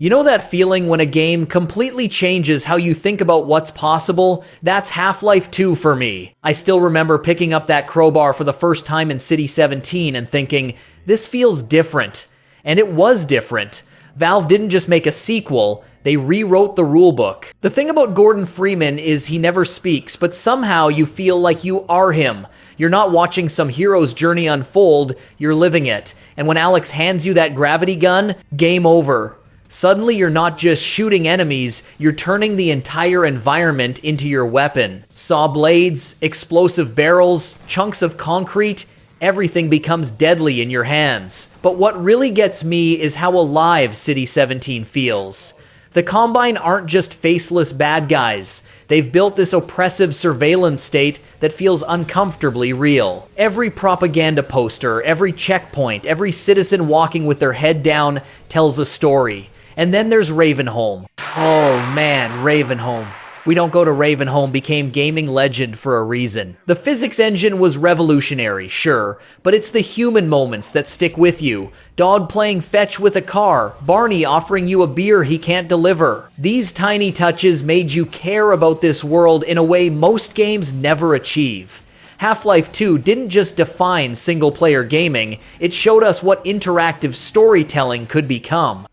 You know that feeling when a game completely changes how you think about what's possible? That's Half-Life 2 for me. I still remember picking up that crowbar for the first time in City 17 and thinking, this feels different. And it was different. Valve didn't just make a sequel, they rewrote the rulebook. The thing about Gordon Freeman is he never speaks, but somehow you feel like you are him. You're not watching some hero's journey unfold, you're living it. And when Alex hands you that gravity gun, game over. Suddenly you're not just shooting enemies, you're turning the entire environment into your weapon. Saw blades, explosive barrels, chunks of concrete, everything becomes deadly in your hands. But what really gets me is how alive City 17 feels. The Combine aren't just faceless bad guys. They've built this oppressive surveillance state that feels uncomfortably real. Every propaganda poster, every checkpoint, every citizen walking with their head down tells a story. And then there's Ravenholm. Oh man, Ravenholm. We Don't Go to Ravenholm became gaming legend for a reason. The physics engine was revolutionary, sure, but it's the human moments that stick with you. Dog playing fetch with a car, Barney offering you a beer he can't deliver. These tiny touches made you care about this world in a way most games never achieve. Half-Life 2 didn't just define single-player gaming, it showed us what interactive storytelling could become.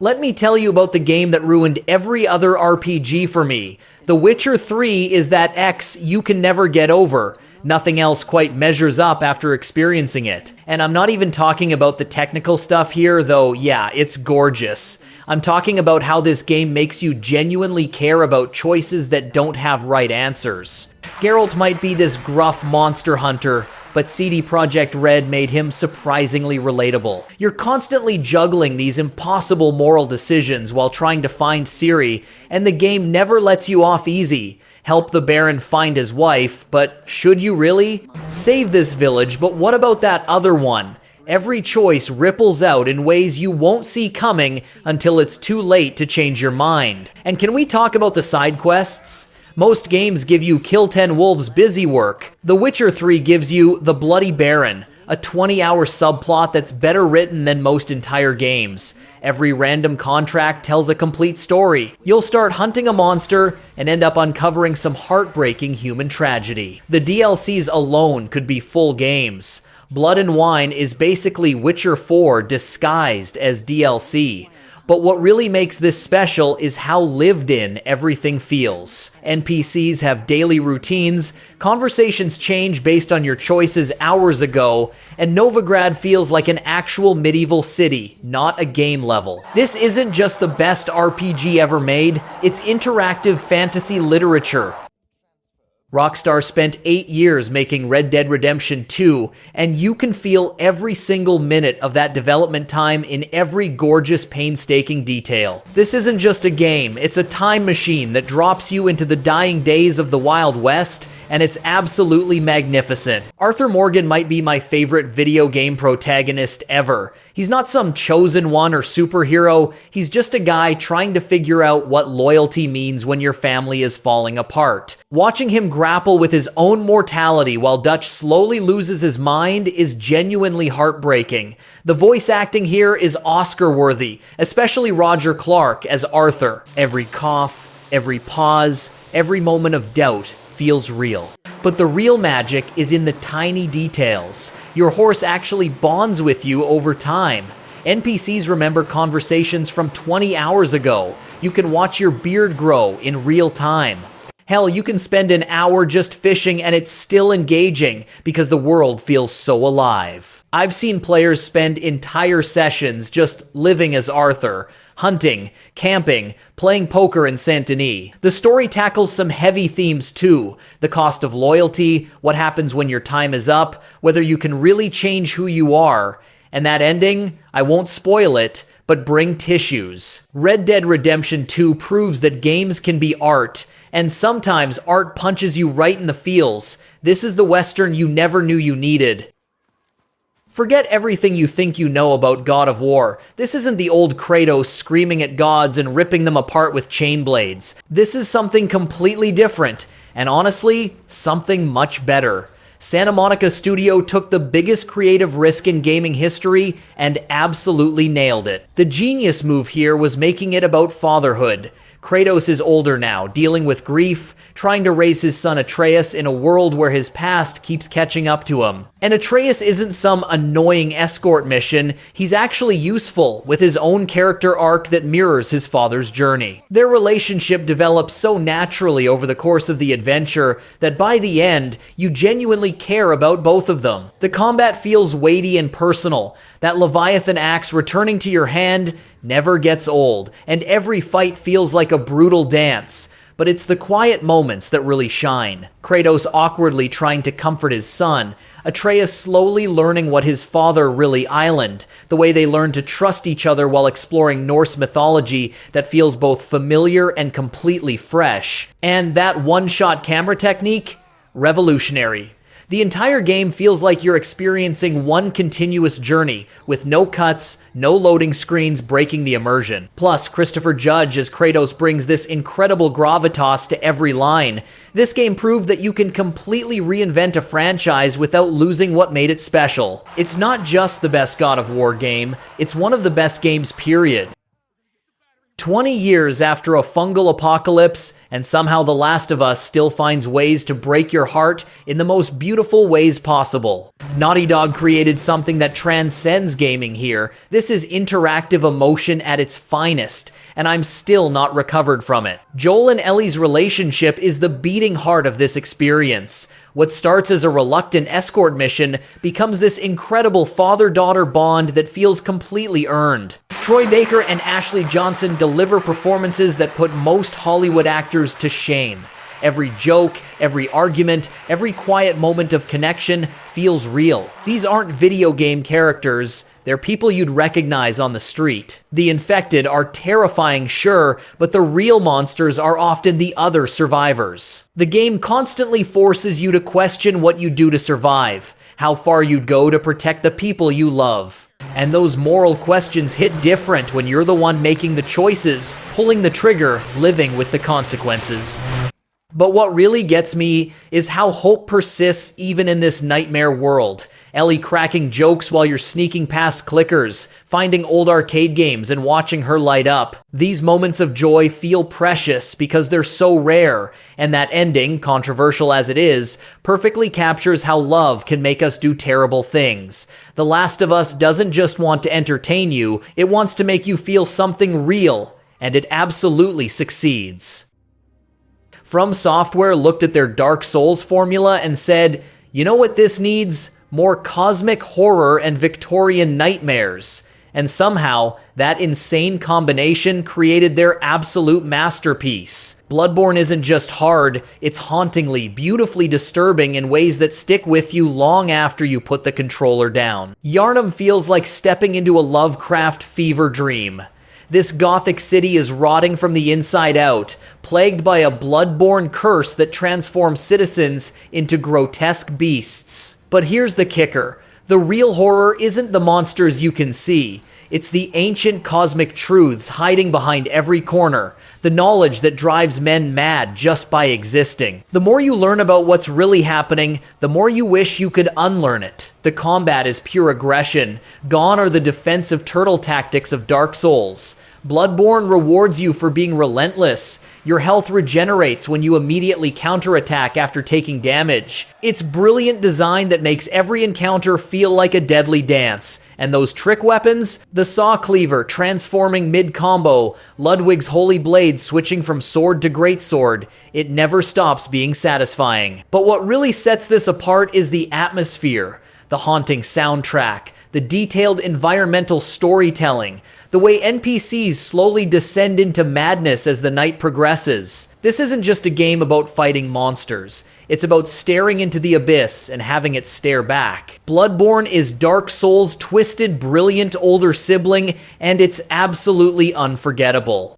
Let me tell you about the game that ruined every other RPG for me. The Witcher 3 is that X you can never get over. Nothing else quite measures up after experiencing it. And I'm not even talking about the technical stuff here, though yeah, it's gorgeous. I'm talking about how this game makes you genuinely care about choices that don't have right answers. Geralt might be this gruff monster hunter, but CD Projekt Red made him surprisingly relatable. You're constantly juggling these impossible moral decisions while trying to find Ciri, and the game never lets you off easy. Help the Baron find his wife, but should you really? Save this village, but what about that other one? Every choice ripples out in ways you won't see coming until it's too late to change your mind. And can we talk about the side quests? Most games give you kill 10 wolves busy work. The Witcher 3 gives you the Bloody Baron, a 20-hour subplot that's better written than most entire games. Every random contract tells a complete story. You'll start hunting a monster and end up uncovering some heartbreaking human tragedy. The DLCs alone could be full games. Blood and Wine is basically Witcher 4 disguised as DLC. But what really makes this special is how lived in everything feels. NPCs have daily routines, conversations change based on your choices hours ago, and Novigrad feels like an actual medieval city, not a game level. This isn't just the best RPG ever made, it's interactive fantasy literature. Rockstar spent 8 years making Red Dead Redemption 2, and you can feel every single minute of that development time in every gorgeous, painstaking detail. This isn't just a game, it's a time machine that drops you into the dying days of the Wild West, and it's absolutely magnificent. Arthur Morgan might be my favorite video game protagonist ever. He's not some chosen one or superhero, he's just a guy trying to figure out what loyalty means when your family is falling apart. Watching him grapple with his own mortality while Dutch slowly loses his mind is genuinely heartbreaking. The voice acting here is Oscar-worthy, especially Roger Clark as Arthur. Every cough, every pause, every moment of doubt feels real. But the real magic is in the tiny details. Your horse actually bonds with you over time. NPCs remember conversations from 20 hours ago. You can watch your beard grow in real time. Hell, you can spend an hour just fishing and it's still engaging because the world feels so alive. I've seen players spend entire sessions just living as Arthur, hunting, camping, playing poker in Saint Denis. The story tackles some heavy themes too. The cost of loyalty, what happens when your time is up, whether you can really change who you are. And that ending, I won't spoil it, but bring tissues. Red Dead Redemption 2 proves that games can be art, and sometimes art punches you right in the feels. This is the Western you never knew you needed. Forget everything you think you know about God of War. This isn't the old Kratos screaming at gods and ripping them apart with chain blades. This is something completely different, and honestly, something much better. Santa Monica Studio took the biggest creative risk in gaming history and absolutely nailed it. The genius move here was making it about fatherhood. Kratos is older now, dealing with grief, trying to raise his son Atreus in a world where his past keeps catching up to him. And Atreus isn't some annoying escort mission, he's actually useful, with his own character arc that mirrors his father's journey. Their relationship develops so naturally over the course of the adventure that by the end, you genuinely care about both of them. The combat feels weighty and personal. That Leviathan axe returning to your hand never gets old, and every fight feels like a brutal dance. But it's the quiet moments that really shine. Kratos awkwardly trying to comfort his son, Atreus slowly learning what his father really island, the way they learn to trust each other while exploring Norse mythology that feels both familiar and completely fresh. And that one-shot camera technique? Revolutionary. The entire game feels like you're experiencing one continuous journey, with no cuts, no loading screens breaking the immersion. Plus, Christopher Judge as Kratos brings this incredible gravitas to every line. This game proved that you can completely reinvent a franchise without losing what made it special. It's not just the best God of War game, it's one of the best games, period. 20 years after a fungal apocalypse, and somehow The Last of Us still finds ways to break your heart in the most beautiful ways possible. Naughty Dog created something that transcends gaming here. This is interactive emotion at its finest, and I'm still not recovered from it. Joel and Ellie's relationship is the beating heart of this experience. What starts as a reluctant escort mission becomes this incredible father-daughter bond that feels completely earned. Troy Baker and Ashley Johnson deliver performances that put most Hollywood actors to shame. Every joke, every argument, every quiet moment of connection feels real. These aren't video game characters, they're people you'd recognize on the street. The infected are terrifying, sure, but the real monsters are often the other survivors. The game constantly forces you to question what you do to survive, how far you'd go to protect the people you love. And those moral questions hit different when you're the one making the choices, pulling the trigger, living with the consequences. But what really gets me is how hope persists even in this nightmare world. Ellie cracking jokes while you're sneaking past clickers, finding old arcade games and watching her light up. These moments of joy feel precious because they're so rare, and that ending, controversial as it is, perfectly captures how love can make us do terrible things. The Last of Us doesn't just want to entertain you, it wants to make you feel something real, and it absolutely succeeds. From Software looked at their Dark Souls formula and said, you know what this needs? More cosmic horror and Victorian nightmares. And somehow, that insane combination created their absolute masterpiece. Bloodborne isn't just hard, it's hauntingly, beautifully disturbing in ways that stick with you long after you put the controller down. Yharnam feels like stepping into a Lovecraft fever dream. This gothic city is rotting from the inside out, plagued by a bloodborne curse that transforms citizens into grotesque beasts. But here's the kicker. The real horror isn't the monsters you can see. It's the ancient cosmic truths hiding behind every corner, the knowledge that drives men mad just by existing. The more you learn about what's really happening, the more you wish you could unlearn it. The combat is pure aggression. Gone are the defensive turtle tactics of Dark Souls. Bloodborne rewards you for being relentless. Your health regenerates when you immediately counterattack after taking damage. It's brilliant design that makes every encounter feel like a deadly dance. And those trick weapons? The Saw Cleaver transforming mid-combo, Ludwig's Holy Blade switching from sword to greatsword. It never stops being satisfying. But what really sets this apart is the atmosphere, the haunting soundtrack, the detailed environmental storytelling, the way NPCs slowly descend into madness as the night progresses. This isn't just a game about fighting monsters. It's about staring into the abyss and having it stare back. Bloodborne is Dark Souls' twisted, brilliant older sibling, and it's absolutely unforgettable.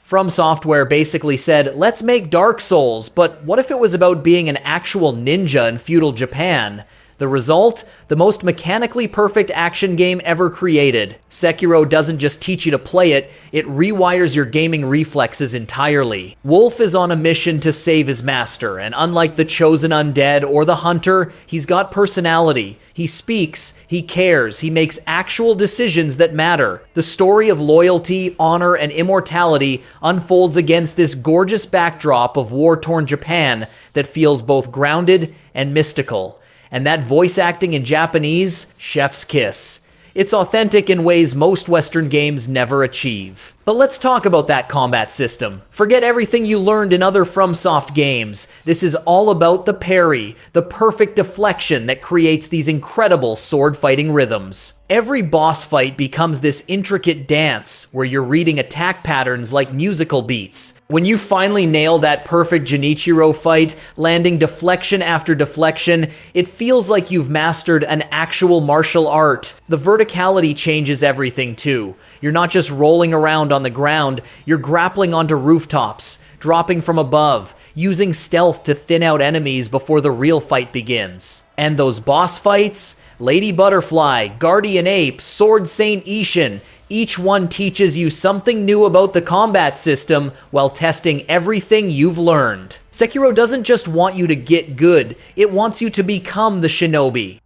From Software basically said, let's make Dark Souls, but what if it was about being an actual ninja in feudal Japan? The result? The most mechanically perfect action game ever created. Sekiro doesn't just teach you to play it, it rewires your gaming reflexes entirely. Wolf is on a mission to save his master, and unlike the chosen undead or the hunter, he's got personality. He speaks, he cares, he makes actual decisions that matter. The story of loyalty, honor, and immortality unfolds against this gorgeous backdrop of war-torn Japan that feels both grounded and mystical. And that voice acting in Japanese, chef's kiss. It's authentic in ways most Western games never achieve. But let's talk about that combat system. Forget everything you learned in other FromSoft games. This is all about the parry, the perfect deflection that creates these incredible sword-fighting rhythms. Every boss fight becomes this intricate dance where you're reading attack patterns like musical beats. When you finally nail that perfect Genichiro fight, landing deflection after deflection, it feels like you've mastered an actual martial art. The verticality changes everything too. You're not just rolling around on the ground, you're grappling onto rooftops, dropping from above, using stealth to thin out enemies before the real fight begins. And those boss fights? Lady Butterfly, Guardian Ape, Sword Saint Ishin, each one teaches you something new about the combat system while testing everything you've learned. Sekiro doesn't just want you to get good, it wants you to become the shinobi.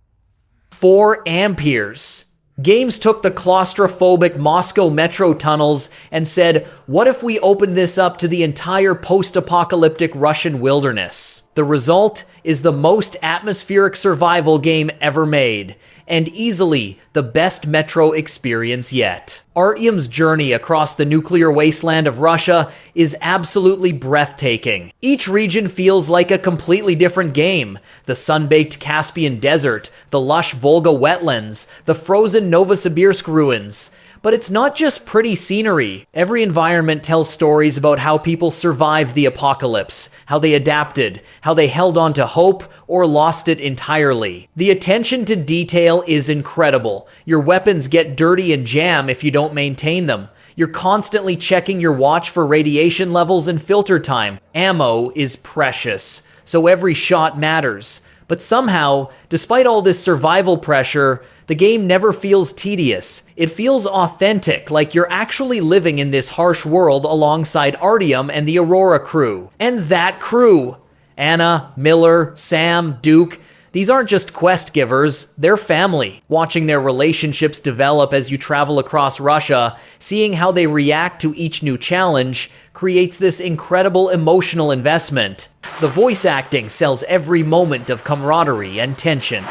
4 amperes. Games took the claustrophobic Moscow metro tunnels and said, what if we open this up to the entire post-apocalyptic Russian wilderness? The result is the most atmospheric survival game ever made, and easily the best metro experience yet. Artyom's journey across the nuclear wasteland of Russia is absolutely breathtaking. Each region feels like a completely different game. The sun-baked Caspian Desert, the lush Volga wetlands, the frozen Novosibirsk ruins. But it's not just pretty scenery. Every environment tells stories about how people survived the apocalypse, how they adapted, how they held on to hope, or lost it entirely. The attention to detail is incredible. Your weapons get dirty and jam if you don't maintain them. You're constantly checking your watch for radiation levels and filter time. Ammo is precious, so every shot matters. But somehow, despite all this survival pressure, the game never feels tedious. It feels authentic, like you're actually living in this harsh world alongside Artyom and the Aurora crew. And that crew! Anna, Miller, Sam, Duke, these aren't just quest givers, they're family. Watching their relationships develop as you travel across Russia, seeing how they react to each new challenge, creates this incredible emotional investment. The voice acting sells every moment of camaraderie and tension.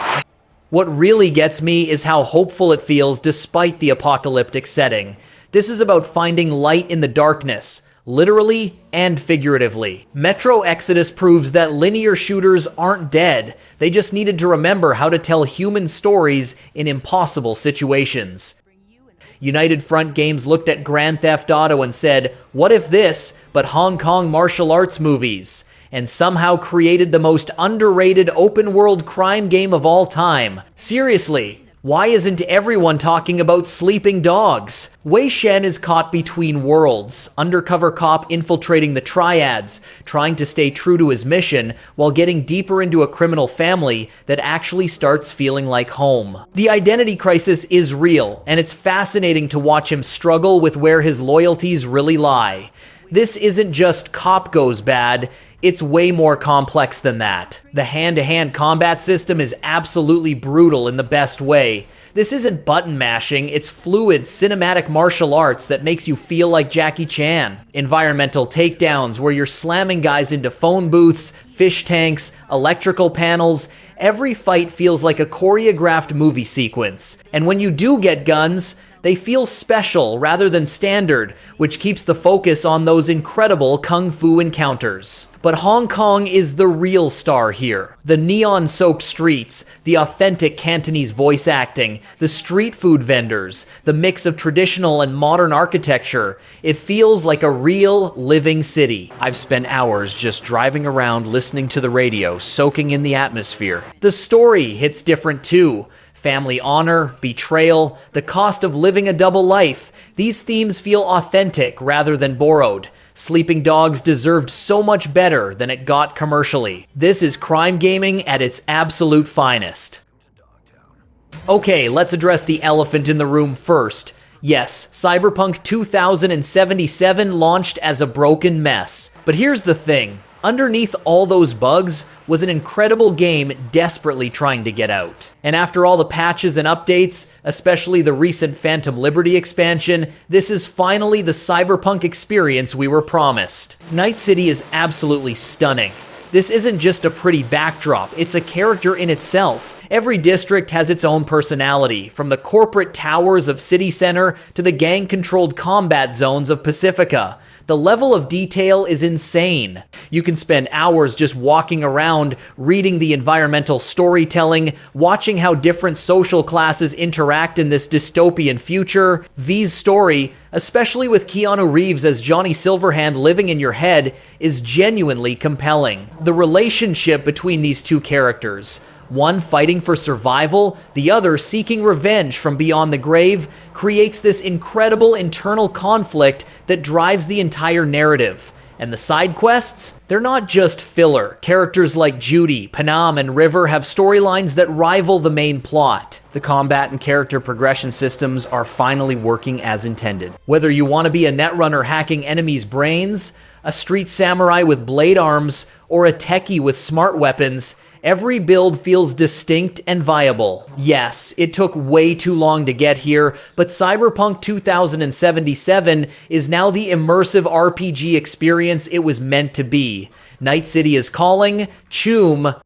What really gets me is how hopeful it feels despite the apocalyptic setting. This is about finding light in the darkness, literally and figuratively. Metro Exodus proves that linear shooters aren't dead. They just needed to remember how to tell human stories in impossible situations. United Front Games looked at Grand Theft Auto and said, what if this, but Hong Kong martial arts movies? And somehow created the most underrated open-world crime game of all time. Seriously, why isn't everyone talking about Sleeping Dogs? Wei Shen is caught between worlds, undercover cop infiltrating the triads, trying to stay true to his mission, while getting deeper into a criminal family that actually starts feeling like home. The identity crisis is real, and it's fascinating to watch him struggle with where his loyalties really lie. This isn't just cop goes bad, it's way more complex than that. The hand-to-hand combat system is absolutely brutal in the best way. This isn't button mashing, it's fluid cinematic martial arts that makes you feel like Jackie Chan. Environmental takedowns where you're slamming guys into phone booths, fish tanks, electrical panels. Every fight feels like a choreographed movie sequence. And when you do get guns, they feel special rather than standard, which keeps the focus on those incredible kung fu encounters. But Hong Kong is the real star here. The neon-soaked streets, the authentic Cantonese voice acting, the street food vendors, the mix of traditional and modern architecture. It feels like a real, living city. I've spent hours just driving around listening to the radio, soaking in the atmosphere. The story hits different too. Family honor, betrayal, the cost of living a double life. These themes feel authentic rather than borrowed. Sleeping Dogs deserved so much better than it got commercially. This is crime gaming at its absolute finest. Okay, let's address the elephant in the room first. Yes, Cyberpunk 2077 launched as a broken mess. But here's the thing. Underneath all those bugs was an incredible game desperately trying to get out. And after all the patches and updates, especially the recent Phantom Liberty expansion, this is finally the Cyberpunk experience we were promised. Night City is absolutely stunning. This isn't just a pretty backdrop, it's a character in itself. Every district has its own personality, from the corporate towers of City Center to the gang-controlled combat zones of Pacifica. The level of detail is insane. You can spend hours just walking around, reading the environmental storytelling, watching how different social classes interact in this dystopian future. V's story, especially with Keanu Reeves as Johnny Silverhand living in your head, is genuinely compelling. The relationship between these two characters, one fighting for survival, the other seeking revenge from beyond the grave, creates this incredible internal conflict that drives the entire narrative. And the side quests? They're not just filler. Characters like Judy, Panam, and River have storylines that rival the main plot. The combat and character progression systems are finally working as intended. Whether you want to be a netrunner hacking enemies' brains, a street samurai with blade arms, or a techie with smart weapons, every build feels distinct and viable. Yes, it took way too long to get here, but Cyberpunk 2077 is now the immersive RPG experience it was meant to be. Night City is calling, Choom.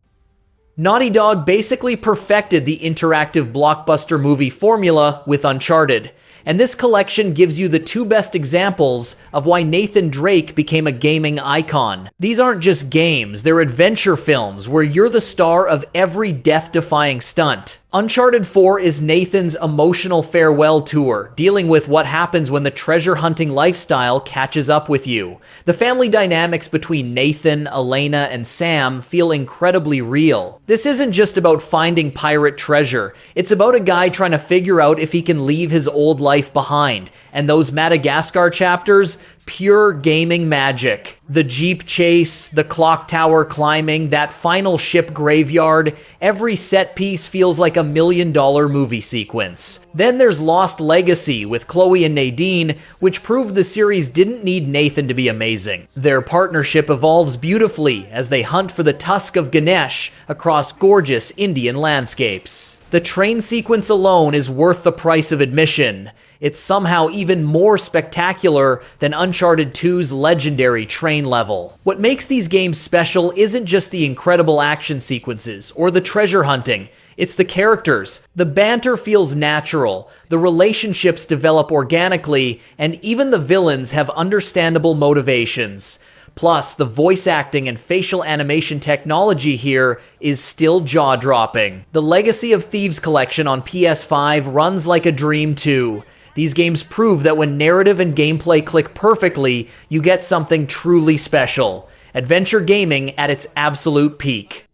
Naughty Dog basically perfected the interactive blockbuster movie formula with Uncharted. And this collection gives you the two best examples of why Nathan Drake became a gaming icon. These aren't just games, they're adventure films where you're the star of every death-defying stunt. Uncharted 4 is Nathan's emotional farewell tour, dealing with what happens when the treasure-hunting lifestyle catches up with you. The family dynamics between Nathan, Elena, and Sam feel incredibly real. This isn't just about finding pirate treasure, it's about a guy trying to figure out if he can leave his old life behind, and those Madagascar chapters, pure gaming magic. The Jeep chase, the clock tower climbing, that final ship graveyard, every set piece feels like $1 million movie sequence. Then there's Lost Legacy with Chloe and Nadine, which proved the series didn't need Nathan to be amazing. Their partnership evolves beautifully as they hunt for the tusk of Ganesh across gorgeous Indian landscapes. The train sequence alone is worth the price of admission. It's somehow even more spectacular than Uncharted 2's legendary train level. What makes these games special isn't just the incredible action sequences or the treasure hunting, it's the characters. The banter feels natural, the relationships develop organically, and even the villains have understandable motivations. Plus, the voice acting and facial animation technology here is still jaw-dropping. The Legacy of Thieves collection on PS5 runs like a dream too. These games prove that when narrative and gameplay click perfectly, you get something truly special. Adventure gaming at its absolute peak.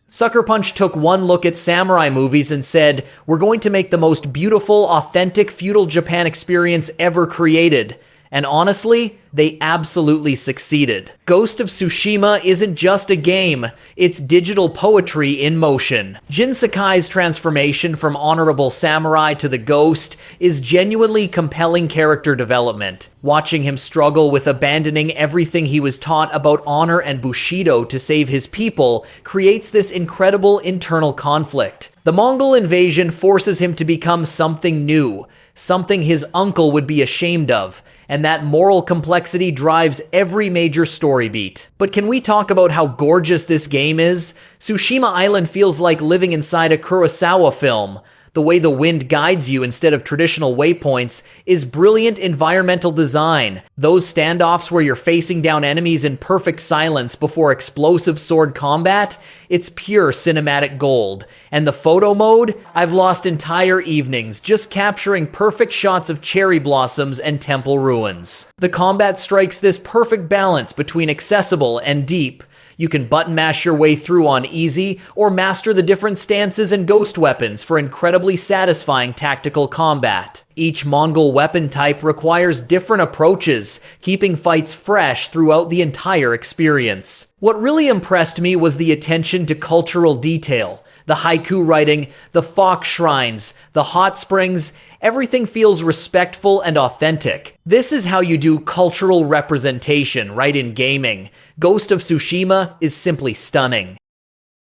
Sucker Punch took one look at samurai movies and said, "We're going to make the most beautiful, authentic feudal Japan experience ever created." And honestly, they absolutely succeeded. Ghost of Tsushima isn't just a game, it's digital poetry in motion. Jin Sakai's transformation from honorable samurai to the ghost is genuinely compelling character development. Watching him struggle with abandoning everything he was taught about honor and Bushido to save his people creates this incredible internal conflict. The Mongol invasion forces him to become something new, something his uncle would be ashamed of, and that moral complexity drives every major story beat. But can we talk about how gorgeous this game is? Tsushima Island feels like living inside a Kurosawa film. The way the wind guides you instead of traditional waypoints is brilliant environmental design. Those standoffs where you're facing down enemies in perfect silence before explosive sword combat, it's pure cinematic gold. And the photo mode? I've lost entire evenings just capturing perfect shots of cherry blossoms and temple ruins. The combat strikes this perfect balance between accessible and deep. You can button mash your way through on easy, or master the different stances and ghost weapons for incredibly satisfying tactical combat. Each Mongol weapon type requires different approaches, keeping fights fresh throughout the entire experience. What really impressed me was the attention to cultural detail. The haiku writing, the fox shrines, the hot springs, everything feels respectful and authentic. This is how you do cultural representation, right, in gaming. Ghost of Tsushima is simply stunning.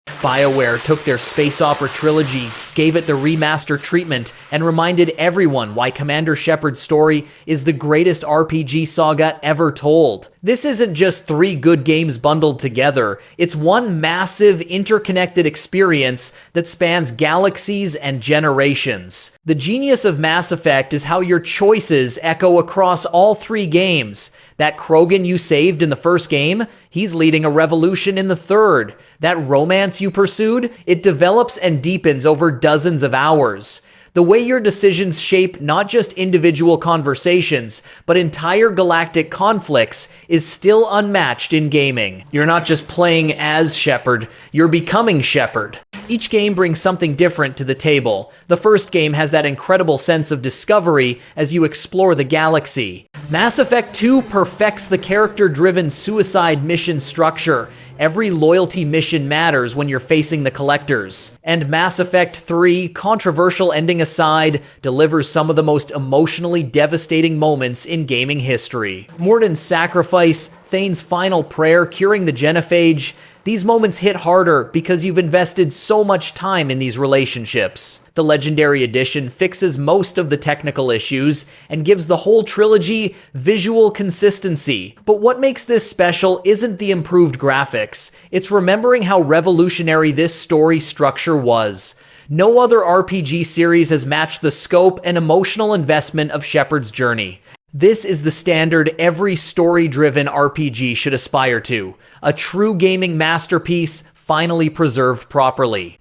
BioWare took their space opera trilogy, gave it the remaster treatment, and reminded everyone why Commander Shepard's story is the greatest RPG saga ever told. This isn't just 3 good games bundled together, it's one massive, interconnected experience that spans galaxies and generations. The genius of Mass Effect is how your choices echo across all 3 games. That Krogan you saved in the first game, he's leading a revolution in the third. That romance you pursued, it develops and deepens over dozens of hours. The way your decisions shape not just individual conversations, but entire galactic conflicts is still unmatched in gaming. You're not just playing as Shepard, you're becoming Shepard. Each game brings something different to the table. The first game has that incredible sense of discovery as you explore the galaxy. Mass Effect 2 perfects the character-driven suicide mission structure. Every loyalty mission matters when you're facing the collectors. And Mass Effect 3, controversial ending aside, delivers some of the most emotionally devastating moments in gaming history. Mordin's sacrifice, Thane's final prayer, curing the genophage, these moments hit harder because you've invested so much time in these relationships. The Legendary Edition fixes most of the technical issues and gives the whole trilogy visual consistency. But what makes this special isn't the improved graphics, it's remembering how revolutionary this story structure was. No other RPG series has matched the scope and emotional investment of Shepard's journey. This is the standard every story-driven RPG should aspire to. A true gaming masterpiece, finally preserved properly.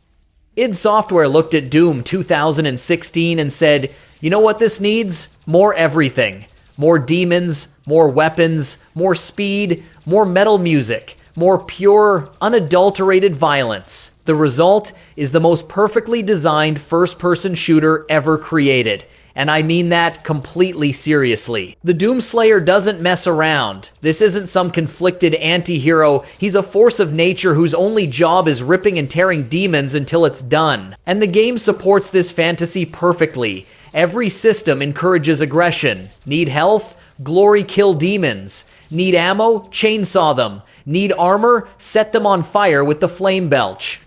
id Software looked at Doom 2016 and said, you know what this needs? More everything. More demons, more weapons, more speed, more metal music, more pure, unadulterated violence. The result is the most perfectly designed first-person shooter ever created. And I mean that completely seriously. The Doomslayer doesn't mess around. This isn't some conflicted anti-hero. He's a force of nature whose only job is ripping and tearing demons until it's done. And the game supports this fantasy perfectly. Every system encourages aggression. Need health? Glory kill demons. Need ammo? Chainsaw them. Need armor? Set them on fire with the flame belch.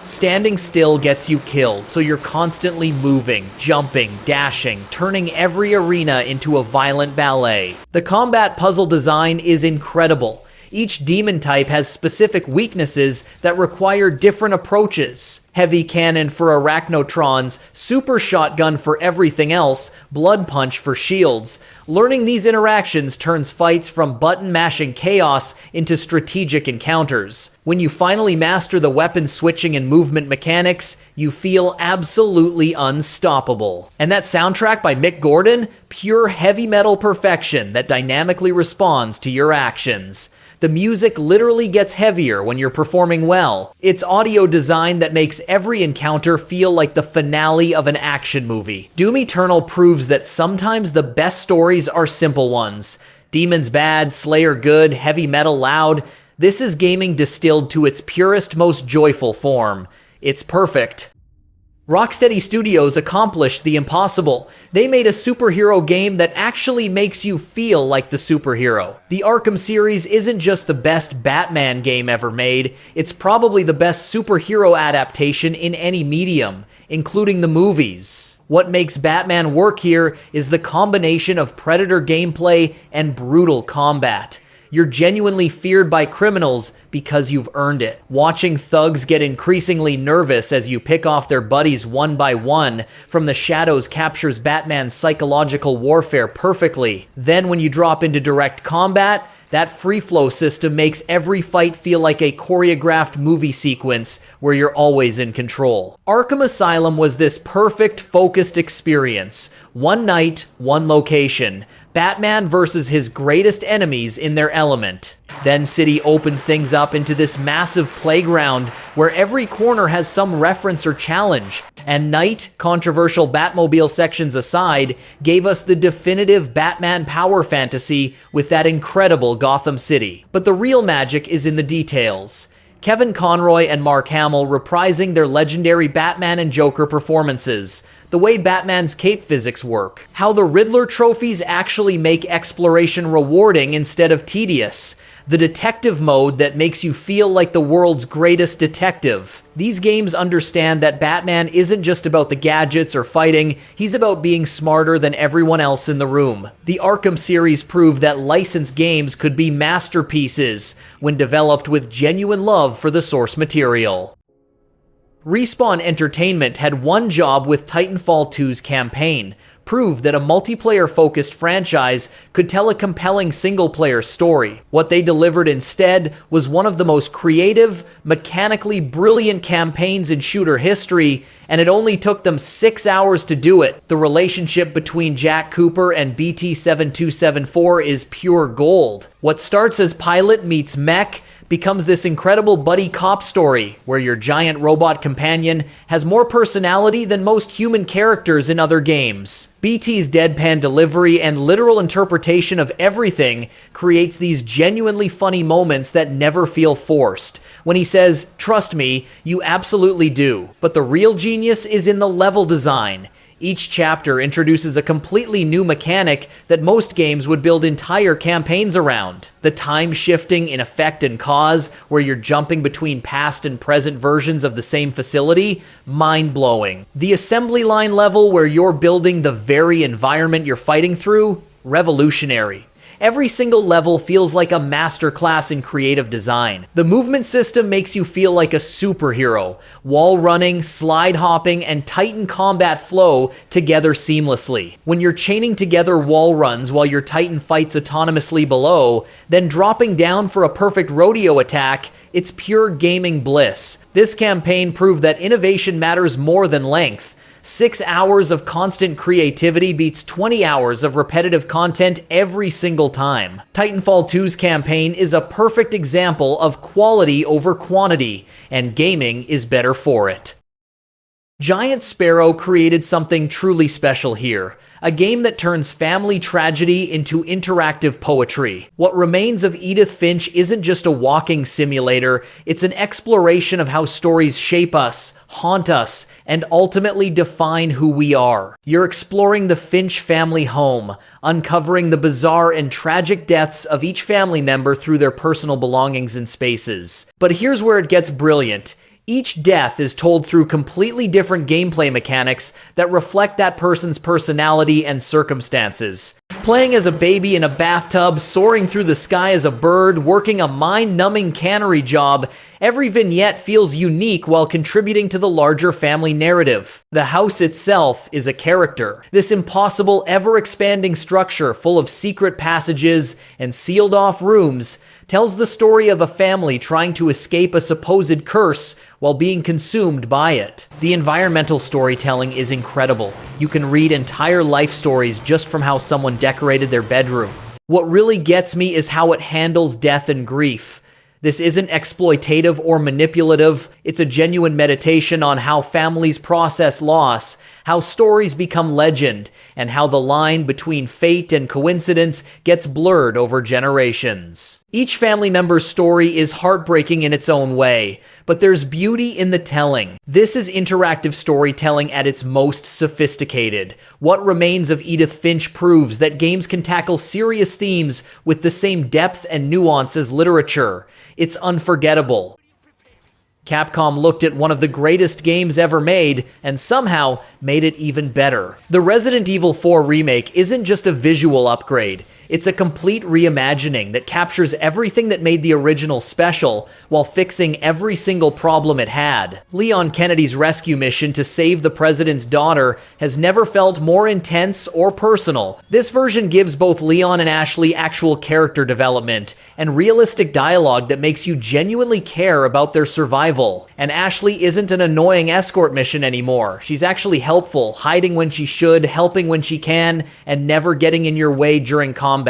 Standing still gets you killed, so you're constantly moving, jumping, dashing, turning every arena into a violent ballet. The combat puzzle design is incredible. Each demon type has specific weaknesses that require different approaches. Heavy cannon for arachnotrons, super shotgun for everything else, blood punch for shields. Learning these interactions turns fights from button-mashing chaos into strategic encounters. When you finally master the weapon switching and movement mechanics, you feel absolutely unstoppable. And that soundtrack by Mick Gordon? Pure heavy metal perfection that dynamically responds to your actions. The music literally gets heavier when you're performing well. It's audio design that makes every encounter feel like the finale of an action movie. Doom Eternal proves that sometimes the best stories are simple ones. Demons bad, Slayer good, heavy metal loud. This is gaming distilled to its purest, most joyful form. It's perfect. Rocksteady Studios accomplished the impossible. They made a superhero game that actually makes you feel like the superhero. The Arkham series isn't just the best Batman game ever made, it's probably the best superhero adaptation in any medium, including the movies. What makes Batman work here is the combination of Predator gameplay and brutal combat. You're genuinely feared by criminals because you've earned it. Watching thugs get increasingly nervous as you pick off their buddies one by one from the shadows captures Batman's psychological warfare perfectly. Then when you drop into direct combat, that free flow system makes every fight feel like a choreographed movie sequence where you're always in control. Arkham Asylum was this perfect, focused experience. One night, one location. Batman versus his greatest enemies in their element. Then City opened things up into this massive playground where every corner has some reference or challenge. And Night, controversial Batmobile sections aside, gave us the definitive Batman power fantasy with that incredible Gotham City. But the real magic is in the details. Kevin Conroy and Mark Hamill reprising their legendary Batman and Joker performances, the way Batman's cape physics work, how the Riddler trophies actually make exploration rewarding instead of tedious, the detective mode that makes you feel like the world's greatest detective. These games understand that Batman isn't just about the gadgets or fighting, he's about being smarter than everyone else in the room. The Arkham series proved that licensed games could be masterpieces when developed with genuine love for the source material. Respawn Entertainment had one job with Titanfall 2's campaign: prove that a multiplayer-focused franchise could tell a compelling single-player story. What they delivered instead was one of the most creative, mechanically brilliant campaigns in shooter history, and it only took them 6 hours to do it. The relationship between Jack Cooper and BT-7274 is pure gold. What starts as pilot meets mech becomes this incredible buddy cop story where your giant robot companion has more personality than most human characters in other games. BT's deadpan delivery and literal interpretation of everything creates these genuinely funny moments that never feel forced. When he says, "Trust me, you absolutely do." But the real genius is in the level design. Each chapter introduces a completely new mechanic that most games would build entire campaigns around. The time shifting in Effect and Cause, where you're jumping between past and present versions of the same facility, mind-blowing. The assembly line level, where you're building the very environment you're fighting through, revolutionary. Every single level feels like a masterclass in creative design. The movement system makes you feel like a superhero. Wall running, slide hopping, and Titan combat flow together seamlessly. When you're chaining together wall runs while your Titan fights autonomously below, then dropping down for a perfect rodeo attack, it's pure gaming bliss. This campaign proved that innovation matters more than length. 6 hours of constant creativity beats 20 hours of repetitive content every single time. Titanfall 2's campaign is a perfect example of quality over quantity, and gaming is better for it. Giant Sparrow created something truly special here, a game that turns family tragedy into interactive poetry. What Remains of Edith Finch isn't just a walking simulator, it's an exploration of how stories shape us, haunt us, and ultimately define who we are. You're exploring the Finch family home, uncovering the bizarre and tragic deaths of each family member through their personal belongings and spaces. But here's where it gets brilliant. Each death is told through completely different gameplay mechanics that reflect that person's personality and circumstances. Playing as a baby in a bathtub, soaring through the sky as a bird, working a mind-numbing cannery job, every vignette feels unique while contributing to the larger family narrative. The house itself is a character. This impossible, ever-expanding structure full of secret passages and sealed-off rooms tells the story of a family trying to escape a supposed curse while being consumed by it. The environmental storytelling is incredible. You can read entire life stories just from how someone decorated their bedroom. What really gets me is how it handles death and grief. This isn't exploitative or manipulative, it's a genuine meditation on how families process loss, how stories become legend, and how the line between fate and coincidence gets blurred over generations. Each family member's story is heartbreaking in its own way, but there's beauty in the telling. This is interactive storytelling at its most sophisticated. What Remains of Edith Finch proves that games can tackle serious themes with the same depth and nuance as literature. It's unforgettable. Capcom looked at one of the greatest games ever made and somehow made it even better. The Resident Evil 4 remake isn't just a visual upgrade. It's a complete reimagining that captures everything that made the original special while fixing every single problem it had. Leon Kennedy's rescue mission to save the president's daughter has never felt more intense or personal. This version gives both Leon and Ashley actual character development and realistic dialogue that makes you genuinely care about their survival. And Ashley isn't an annoying escort mission anymore. She's actually helpful, hiding when she should, helping when she can, and never getting in your way during combat.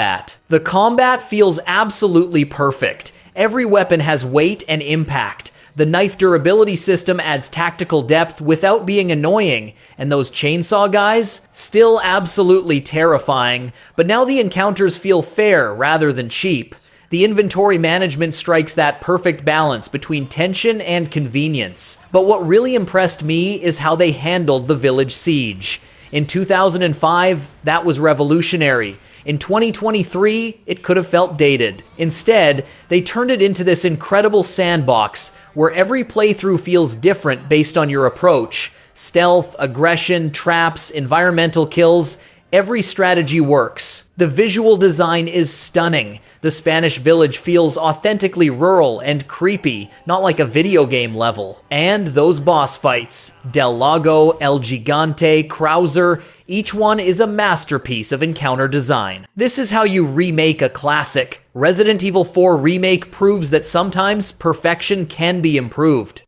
The combat feels absolutely perfect. Every weapon has weight and impact. The knife durability system adds tactical depth without being annoying, and those chainsaw guys? Still absolutely terrifying, but now the encounters feel fair rather than cheap. The inventory management strikes that perfect balance between tension and convenience. But what really impressed me is how they handled the village siege. In 2005, that was revolutionary. In 2023, it could have felt dated. Instead, they turned it into this incredible sandbox where every playthrough feels different based on your approach. Stealth, aggression, traps, environmental kills, every strategy works. The visual design is stunning. The Spanish village feels authentically rural and creepy, not like a video game level. And those boss fights, Del Lago, El Gigante, Krauser, each one is a masterpiece of encounter design. This is how you remake a classic. Resident Evil 4 Remake proves that sometimes perfection can be improved.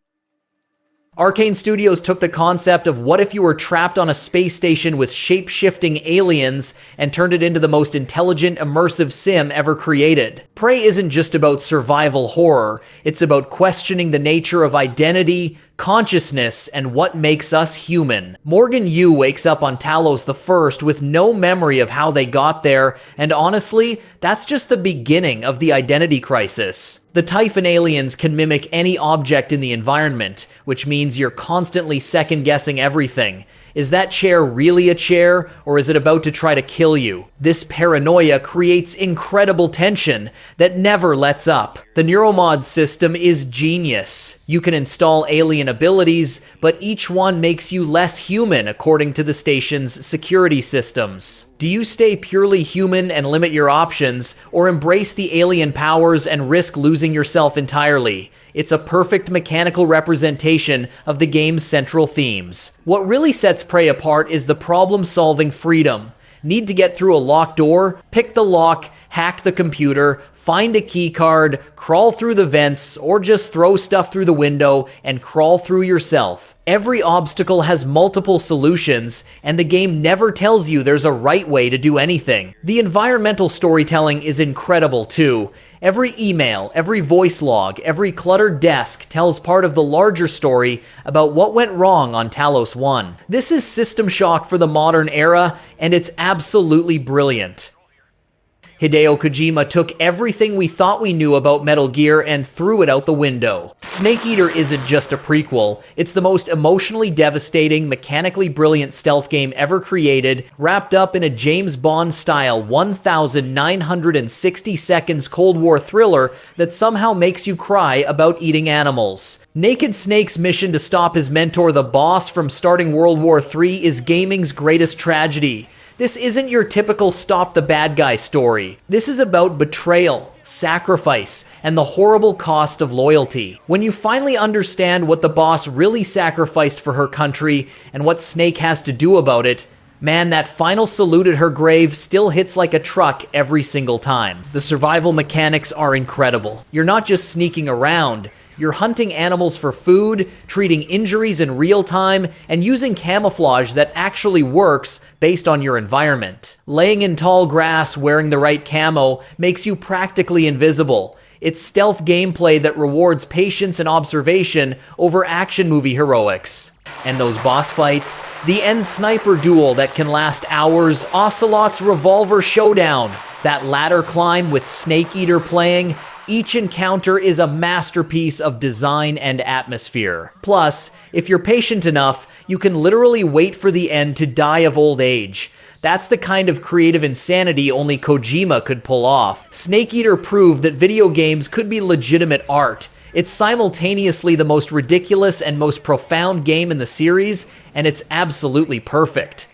Arcane Studios took the concept of what if you were trapped on a space station with shape-shifting aliens and turned it into the most intelligent, immersive sim ever created. Prey isn't just about survival horror, it's about questioning the nature of identity, consciousness, and what makes us human. Morgan Yu wakes up on Talos the First with no memory of how they got there, and honestly, that's just the beginning of the identity crisis. The Typhon aliens can mimic any object in the environment, which means you're constantly second-guessing everything. Is that chair really a chair, or is it about to try to kill you? This paranoia creates incredible tension that never lets up. The Neuromod system is genius. You can install alien abilities, but each one makes you less human according to the station's security systems. Do you stay purely human and limit your options, or embrace the alien powers and risk losing yourself entirely? It's a perfect mechanical representation of the game's central themes. What really sets Prey apart is the problem-solving freedom. Need to get through a locked door? Pick the lock, hack the computer, find a key card, crawl through the vents, or just throw stuff through the window and crawl through yourself. Every obstacle has multiple solutions, and the game never tells you there's a right way to do anything. The environmental storytelling is incredible too. Every email, every voice log, every cluttered desk tells part of the larger story about what went wrong on Talos 1. This is System Shock for the modern era, and it's absolutely brilliant. Hideo Kojima took everything we thought we knew about Metal Gear and threw it out the window. Snake Eater isn't just a prequel, it's the most emotionally devastating, mechanically brilliant stealth game ever created, wrapped up in a James Bond-style 1,960 seconds Cold War thriller that somehow makes you cry about eating animals. Naked Snake's mission to stop his mentor, the Boss, from starting World War III is gaming's greatest tragedy. This isn't your typical stop the bad guy story. This is about betrayal, sacrifice, and the horrible cost of loyalty. When you finally understand what the Boss really sacrificed for her country and what Snake has to do about it, man, that final salute at her grave still hits like a truck every single time. The survival mechanics are incredible. You're not just sneaking around, you're hunting animals for food, treating injuries in real time, and using camouflage that actually works based on your environment. Laying in tall grass wearing the right camo makes you practically invisible. It's stealth gameplay that rewards patience and observation over action movie heroics. And those boss fights, the end sniper duel that can last hours, Ocelot's revolver showdown, that ladder climb with Snake Eater playing, each encounter is a masterpiece of design and atmosphere. Plus, if you're patient enough, you can literally wait for the end to die of old age. That's the kind of creative insanity only Kojima could pull off. Snake Eater proved that video games could be legitimate art. It's simultaneously the most ridiculous and most profound game in the series, and it's absolutely perfect.